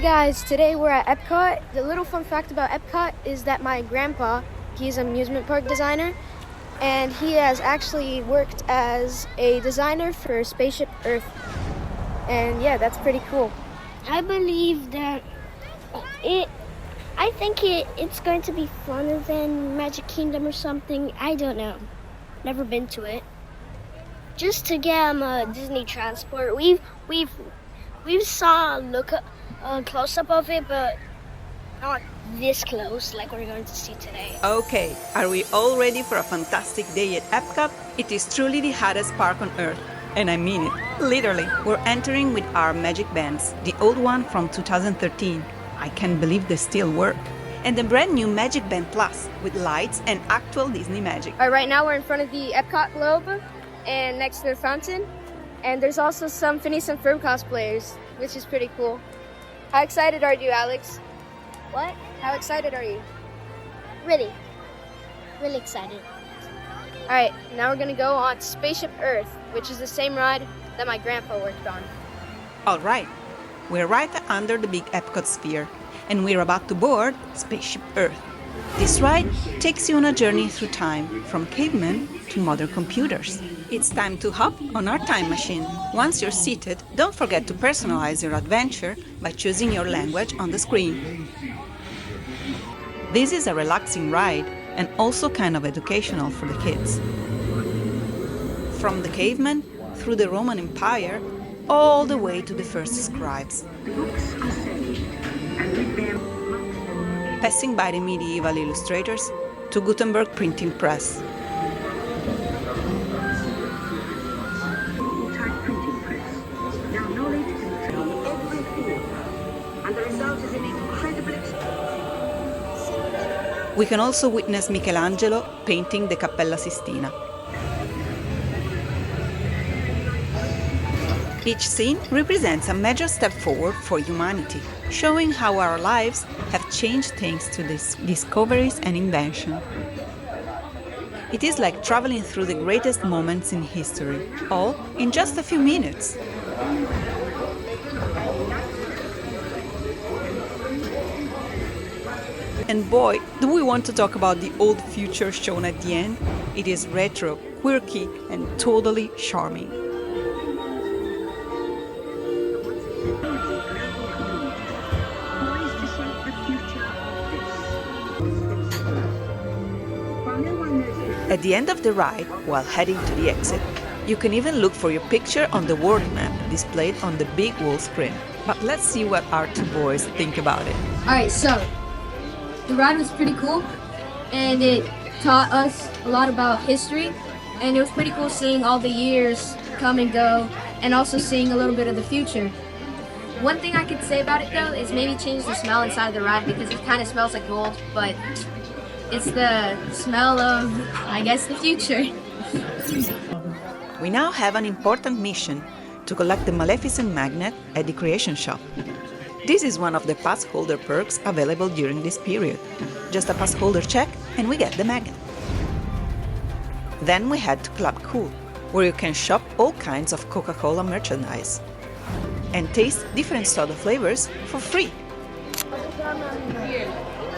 guys, today we're at EPCOT. The little fun fact about EPCOT is that my grandpa, he's an amusement park designer, and he has actually worked as a designer for Spaceship Earth. And yeah, that's pretty cool. I believe that I think it's going to be funner than Magic Kingdom or something. I don't know. Never been to it. Just to get a Disney transport. We've saw a close up of it, but not this close like we're going to see today. Okay, are we all ready for a fantastic day at EPCOT? It is truly the hottest park on Earth. And I mean it, literally. We're entering with our magic bands, the old one from 2013. I can't believe they still work. And the brand new Magic Band Plus with lights and actual Disney magic. All right, right now we're in front of the EPCOT globe and next to the fountain. And there's also some Phineas and Ferb cosplayers, which is pretty cool. How excited are you, Alex? What? How excited are you? Really excited. All right, now we're gonna go on Spaceship Earth, which is the same ride that my grandpa worked on. All right, we're right under the big EPCOT sphere, and we're about to board Spaceship Earth. This ride takes you on a journey through time, from cavemen to modern computers. It's time to hop on our time machine. Once you're seated, don't forget to personalize your adventure by choosing your language on the screen. This is a relaxing ride and also kind of educational for the kids. From the cavemen, through the Roman Empire, all the way to the first scribes. Passing by the medieval illustrators to Gutenberg printing press. We can also witness Michelangelo painting the Cappella Sistina. Each scene represents a major step forward for humanity, showing how our lives have changed thanks to these discoveries and invention. It is like traveling through the greatest moments in history, all in just a few minutes. And boy, do we want to talk about the old future shown at the end? It is retro, quirky, and totally charming. At the end of the ride, while heading to the exit, you can even look for your picture on the world map displayed on the big wall screen. But let's see what our two boys think about it. Alright, so the ride was pretty cool, and it taught us a lot about history, and it was pretty cool seeing all the years come and go, and also seeing a little bit of the future. One thing I could say about it though is maybe change the smell inside of the ride, because it kind of smells like gold, but it's the smell of, I guess, the future. We now have an important mission to collect the Maleficent magnet at the Creation Shop. This is one of the pass holder perks available during this period. Just a pass holder check and we get the magnet. Then we head to Club Cool, where you can shop all kinds of Coca-Cola merchandise and taste different soda flavors for free.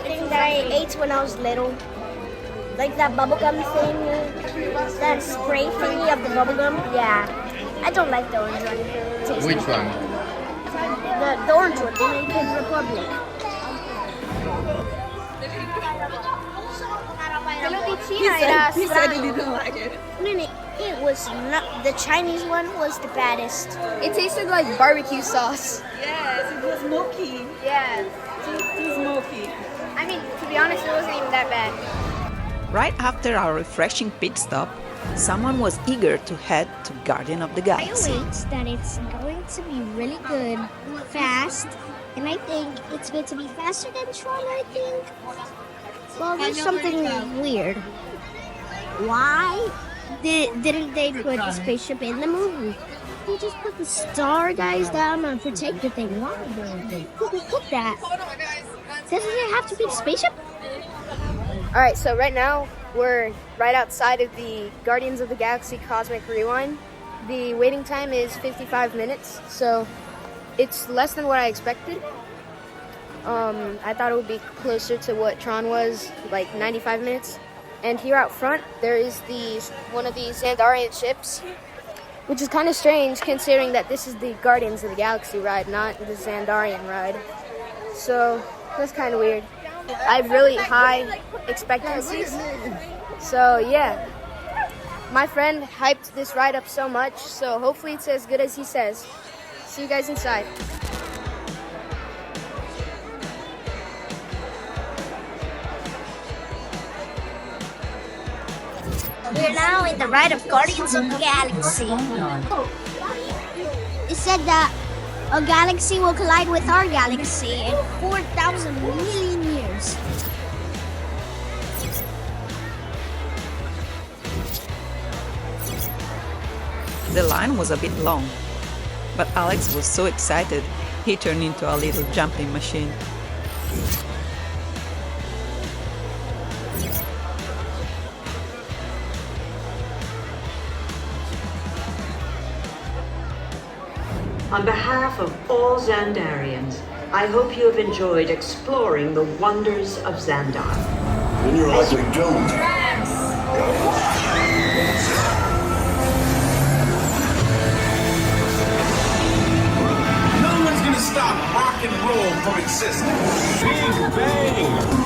Thing that I ate when I was little. Like that bubblegum thing, that spray thingy of the bubblegum. Yeah. I don't like the orange one. It tastes Which like one? The orange one, Dominican Republic. He said he didn't like it. It was not. The Chinese one was the baddest. It tasted like barbecue sauce. Yes, it was smoky. Yeah. Too smoky. I mean, to be honest, it wasn't even that bad. Right after our refreshing pit stop, someone was eager to head to Guardian of the I Galaxy. wait that it's going to be really good, fast, and I think it's going to be faster than Tron, I think. Well, there's something weird. Why didn't they put the spaceship in the movie? They just put the star guys down and protect the thing. Why didn't they put that? Doesn't it have to be the spaceship? All right, so right now we're right outside of the Guardians of the Galaxy Cosmic Rewind. The waiting time is 55 minutes, so it's less than what I expected. I thought it would be closer to what Tron was, like 95 minutes. And here out front, there is one of these Xandarian ships, which is kind of strange considering that this is the Guardians of the Galaxy ride, not the Xandarian ride. So that's kind of weird. I have really high expectancies. So yeah, my friend hyped this ride up so much, so hopefully it's as good as he says. See you guys inside. We're now in the ride of Guardians of the Galaxy. It said that a galaxy will collide with our galaxy in 4,000 million years. The line was a bit long, but Alex was so excited, he turned into a little jumping machine. On behalf of all Xandarians, I hope you have enjoyed exploring the wonders of Xandar. Then you're likely doomed. No one's gonna stop rock and roll from existing. Big Bang!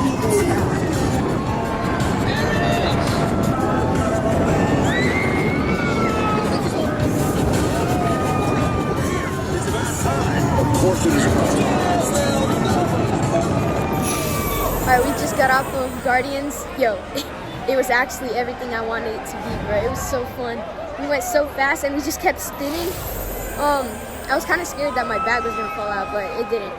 Alright, we just got off of Guardians. Yo, it was actually everything I wanted it to be, bro. It was so fun. We went so fast and we just kept spinning. I was kind of scared that my bag was gonna fall out, but it didn't.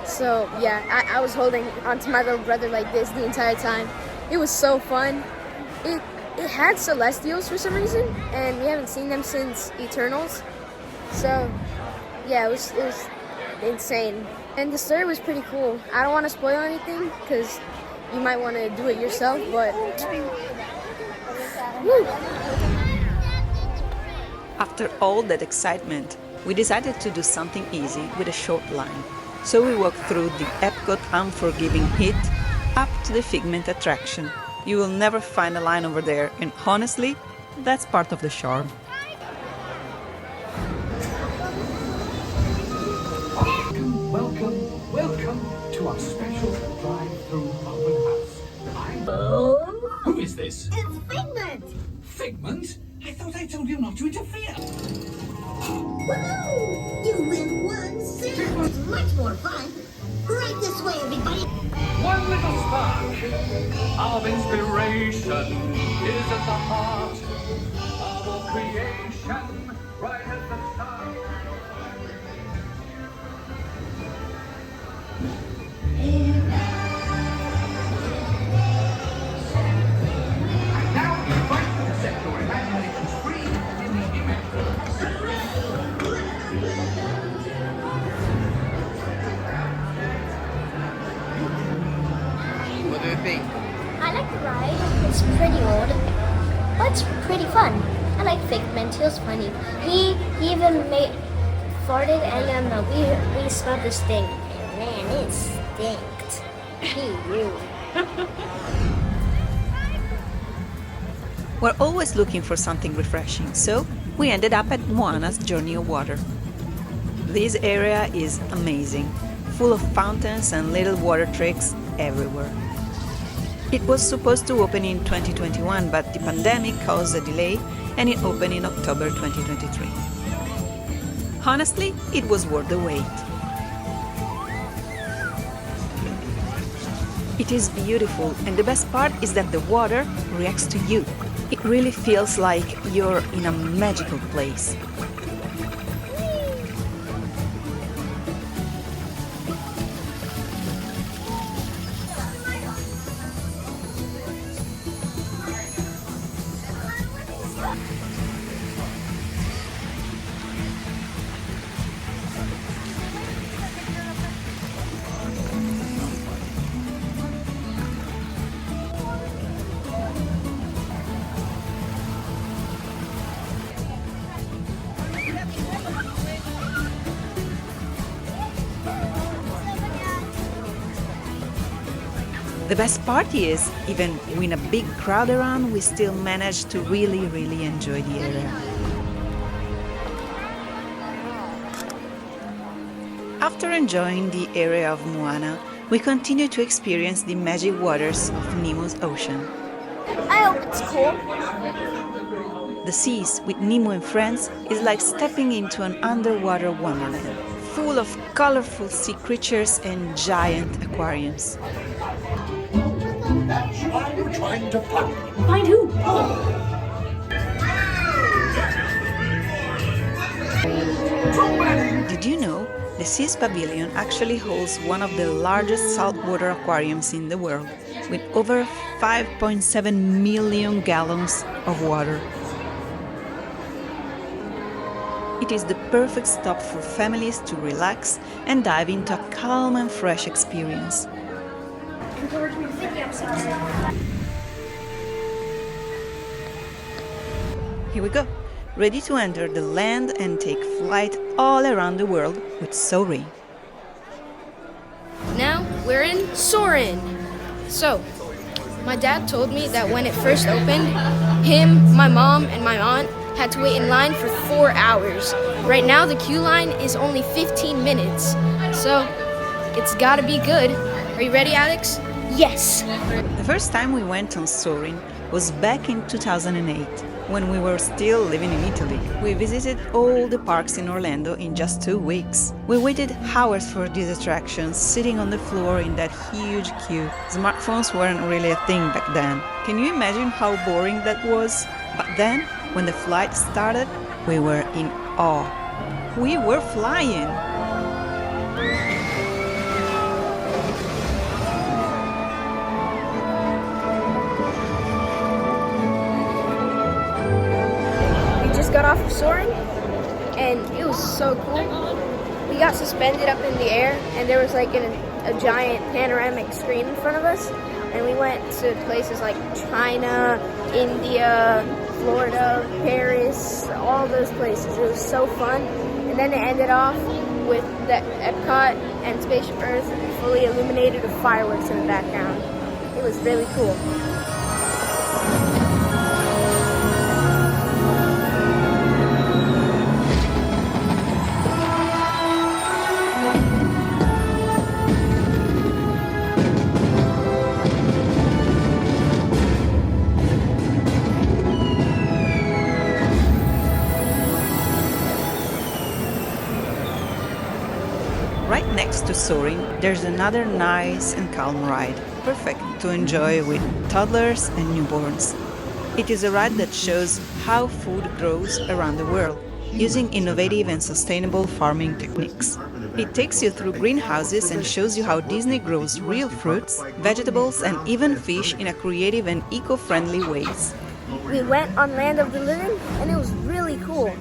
So yeah, I was holding onto my little brother like this the entire time. It was so fun. It had Celestials for some reason, and we haven't seen them since Eternals. So yeah, it was insane. And the story was pretty cool. I don't want to spoil anything because you might want to do it yourself, but woo. After all that excitement, we decided to do something easy with a short line. So we walked through the EPCOT unforgiving heat up to the Figment attraction. You will never find a line over there, and honestly, that's part of the charm. Welcome to our special drive-through open house. Who is this? It's Figment! Figment? I thought I told you not to interfere. Woohoo! You win one cent! It's much more fun! Right this way, everybody! One little spark of inspiration is at the heart of all creation, right at the start. Now invite you to set your imaginations free in the image. What do you think? I like the ride. It's pretty old, but it's pretty fun. I like Figment. He was funny. He even farted, and we smelled this thing. Man, it stinked. He really. We're always looking for something refreshing, so we ended up at Moana's Journey of Water. This area is amazing, full of fountains and little water tricks everywhere. It was supposed to open in 2021, but the pandemic caused a delay and it opened in October 2023. Honestly, it was worth the wait. It is beautiful, and the best part is that the water reacts to you. It really feels like you're in a magical place. The best part is, even with a big crowd around, we still manage to really enjoy the area. After enjoying the area of Moana, we continue to experience the magic waters of Nemo's ocean. I hope it's cool. The seas with Nemo and friends is like stepping into an underwater wonderland, full of colorful sea creatures and giant aquariums. What are you trying to find? Find who? Did you know the Seas Pavilion actually holds one of the largest saltwater aquariums in the world, with over 5.7 million gallons of water. It is the perfect stop for families to relax and dive into a calm and fresh experience. Here we go, ready to enter the land and take flight all around the world with Soarin. Now we're in Soarin. So, my dad told me that when it first opened, him, my mom, and my aunt had to wait in line for 4 hours. Right now the queue line is only 15 minutes. So, it's gotta be good. Are you ready, Alex? Yes. The first time we went on Soarin was back in 2008, when we were still living in Italy. We visited all the parks in Orlando in just 2 weeks. We waited hours for these attractions, sitting on the floor in that huge queue. Smartphones weren't really a thing back then. Can you imagine how boring that was? But then, when the flight started, we were in awe. We were flying! Got off of Soarin', and it was so cool. We got suspended up in the air, and there was like a giant panoramic screen in front of us, and we went to places like China, India, Florida, Paris, all those places. It was so fun. And then it ended off with the EPCOT and Spaceship Earth fully illuminated with fireworks in the background. It was really cool. Right next to Soarin', there's another nice and calm ride, perfect to enjoy with toddlers and newborns. It is a ride that shows how food grows around the world, using innovative and sustainable farming techniques. It takes you through greenhouses and shows you how Disney grows real fruits, vegetables, and even fish in a creative and eco-friendly ways. We went on Land of the Living, and it was really cool.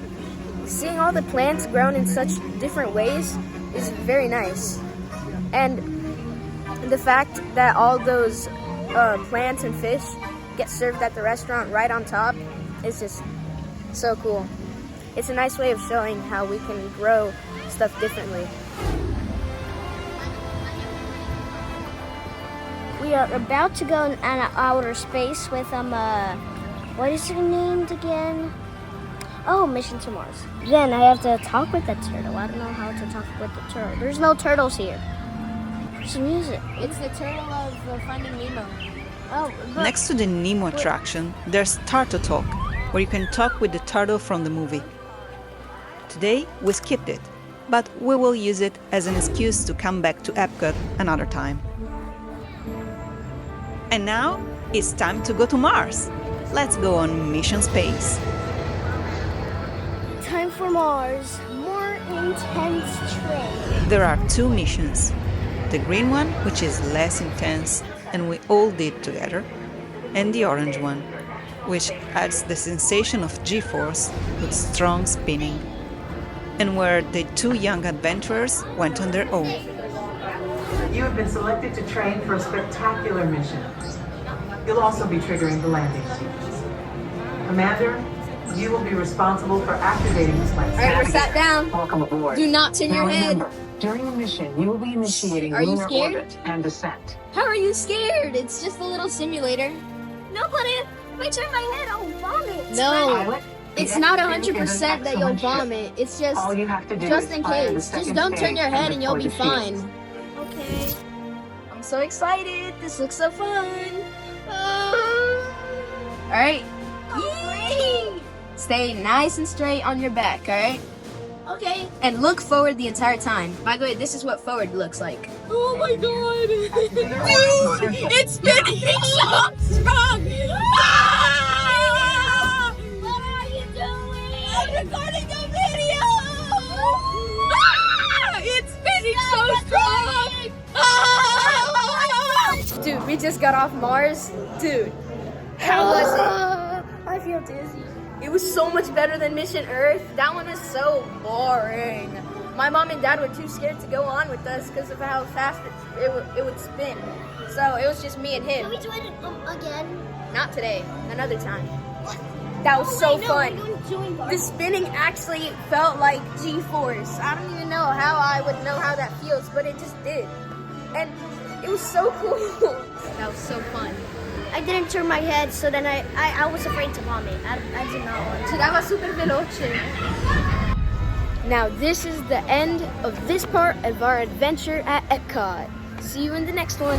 Seeing all the plants grown in such different ways is very nice. And the fact that all those plants and fish get served at the restaurant right on top is just so cool. It's a nice way of showing how we can grow stuff differently. We are about to go in outer space with what is her name again? Oh, Mission to Mars. Then I have to talk with the turtle. I don't know how to talk with the turtle. There's no turtles here. Where's the music? It's the turtle of Finding Nemo. Oh, but Next to the Nemo attraction, there's Turtle Talk, where you can talk with the turtle from the movie. Today, we skipped it, but we will use it as an excuse to come back to EPCOT another time. And now, it's time to go to Mars. Let's go on Mission Space. time for Mars. More intense train. There are two missions. The green one, which is less intense and we all did together, and the orange one, which adds the sensation of G-force with strong spinning, and where the two young adventurers went on their own. You have been selected to train for a spectacular mission. You'll also be triggering the landing sequence. Commander, you will be responsible for activating this flight. All right, we're sat down. Welcome aboard. Do not turn your Now head. remember, During the mission, you will be initiating Are you lunar scared? orbit and descent. How are you scared? It's just a little simulator. No, but if I turn my head, I'll vomit. No, Pilot, the it's not X-Wing is an 100% that you'll excellent ship. vomit. It's just All you have to do just is in fire the case. Just second don't turn stage your head and you'll deploy be the shields. fine. Okay. I'm so excited. This looks so fun. Alright. Yay! Stay nice and straight on your back, alright? Okay. And look forward the entire time. By the way, this is what forward looks like. Oh my god! Dude! It's spinning so strong! Ah! What are you doing? I'm recording a video! Ah! It's spinning so strong! Ah! Dude, we just got off Mars. Dude, how was it? I feel dizzy. It was so much better than Mission Earth. That one is so boring. My mom and dad were too scared to go on with us because of how fast it would spin. So it was just me and him. Can we do it again? Not today, another time. That was so fun. We're doing The spinning actually felt like G-force. I don't even know how I would know how that feels, but it just did. And it was so cool. That was so fun. I didn't turn my head, so then I was afraid to vomit. I did not want to. Girava super veloce. Now this is the end of this part of our adventure at EPCOT. See you in the next one.